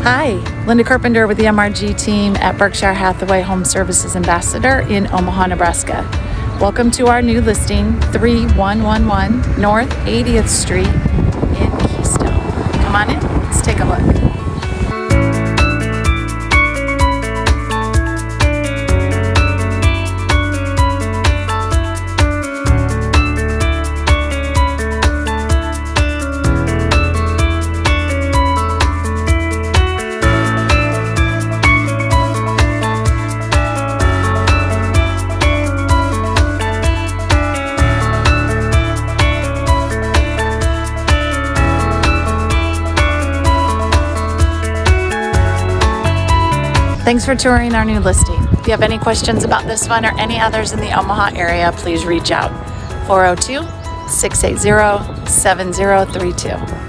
Hi, Linda Carpenter with the MRG team at Berkshire Hathaway Home Services Ambassador in Omaha, Nebraska. Welcome to our new listing, 3111 North 80th Street in Keystone. Come on in, let's take a look. Thanks for touring our new listing. If you have any questions about this one or any others in the Omaha area, please reach out. 402-680-7032.